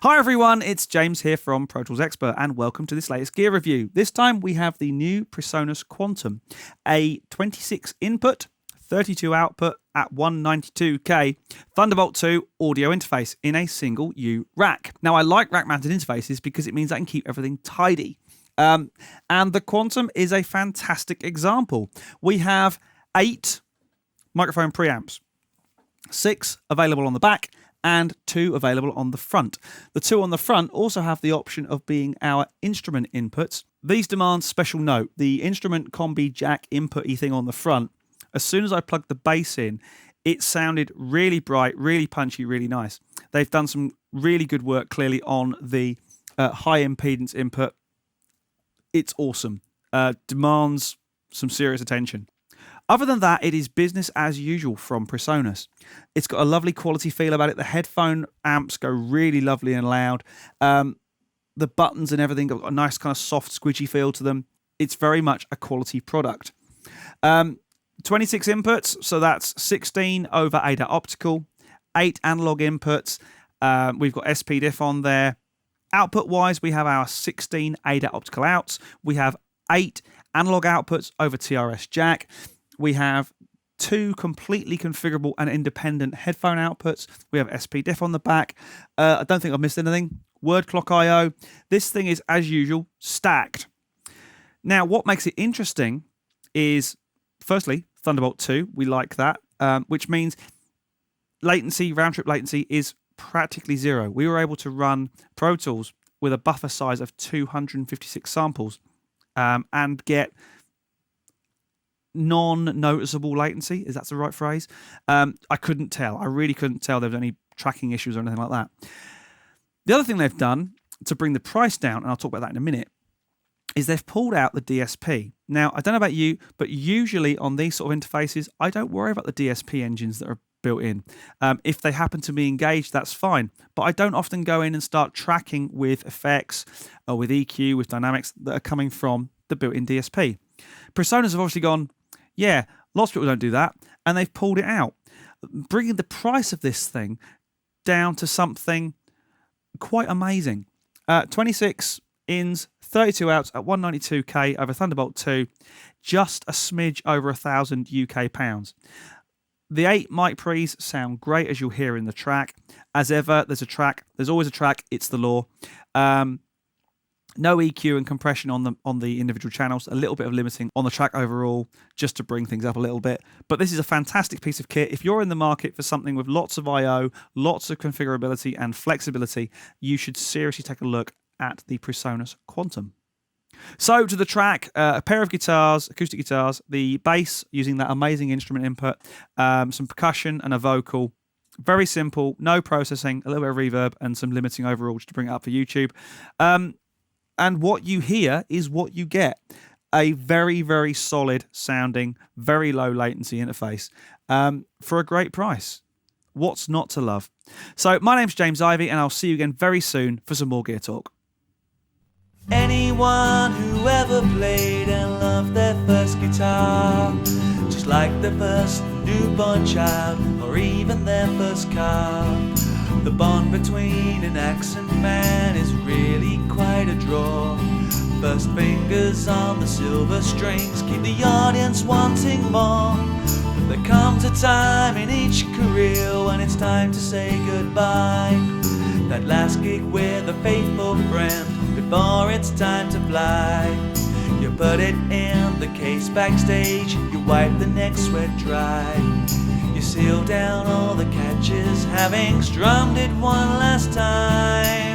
Hi everyone, it's James here from Pro Tools Expert and welcome to this latest gear review. This time we have the new PreSonus Quantum, a 26 input, 32 output at 192K Thunderbolt 2 audio interface in a single U rack. Now I like rack mounted interfaces because it means I can keep everything tidy. And the Quantum is a fantastic example. We have 8 microphone preamps, 6 available on the back, and 2 available on the front. The 2 on the front also have the option of being our instrument inputs. These demand special note. The instrument combi jack input-y thing on the front, as soon as I plugged the bass in, it sounded really bright, really punchy, really nice. They've done some really good work clearly on the high impedance input. It's awesome. Demands some serious attention. Other than that, it is business as usual from PreSonus. It's got a lovely quality feel about it. The headphone amps go really lovely and loud. The buttons and everything got a nice kind of soft, squidgy feel to them. It's very much a quality product. 26 inputs, so that's 16 over ADAT optical, 8 analog inputs. We've got SPDIF on there. Output-wise, we have our 16 ADAT optical outs. We have 8 analog outputs over TRS jack. We have 2 completely configurable and independent headphone outputs. We have SPDIF on the back. I don't think I've missed anything. Word clock I/O. This thing is, as usual, stacked. Now, what makes it interesting is, firstly, Thunderbolt 2. We like that, which means latency, round-trip latency, is practically 0. We were able to run Pro Tools with a buffer size of 256 samples and get non-noticeable latency. Is that the right phrase? I couldn't tell. I really couldn't tell there was any tracking issues or anything like that. The other thing they've done to bring the price down, and I'll talk about that in a minute, is they've pulled out the DSP. Now, I don't know about you, but usually on these sort of interfaces, I don't worry about the DSP engines that are built in. If they happen to be engaged, that's fine. But I don't often go in and start tracking with effects or with EQ, with dynamics that are coming from the built-in DSP. PreSonus have obviously gone, yeah, lots of people don't do that, and they've pulled it out, bringing the price of this thing down to something quite amazing. 26 ins, 32 outs at 192K over Thunderbolt 2, just a smidge over 1,000 UK pounds. The 8 mic pre's sound great, as you'll hear in the track. As ever, there's always a track, it's the law. No EQ and compression on the individual channels, a little bit of limiting on the track overall, just to bring things up a little bit. But this is a fantastic piece of kit. If you're in the market for something with lots of I/O, lots of configurability and flexibility, you should seriously take a look at the PreSonus Quantum. So to the track, a pair of guitars, acoustic guitars, the bass using that amazing instrument input, some percussion and a vocal. Very simple, no processing, a little bit of reverb and some limiting overall just to bring it up for YouTube. And what you hear is what you get. A very, very solid sounding, very low latency interface for a great price. What's not to love? So my name's James Ivey and I'll see you again very soon for some more gear talk. Anyone who ever played and loved their first guitar, just like their first newborn child or even their first car, the bond between an accent man is really quite a draw. First fingers on the silver strings keep the audience wanting more. But there comes a time in each career when it's time to say goodbye. That last gig with a faithful friend before it's time to fly. You put it in the case backstage, you wipe the next sweat dry. You seal down all the catches, having strummed it one last time.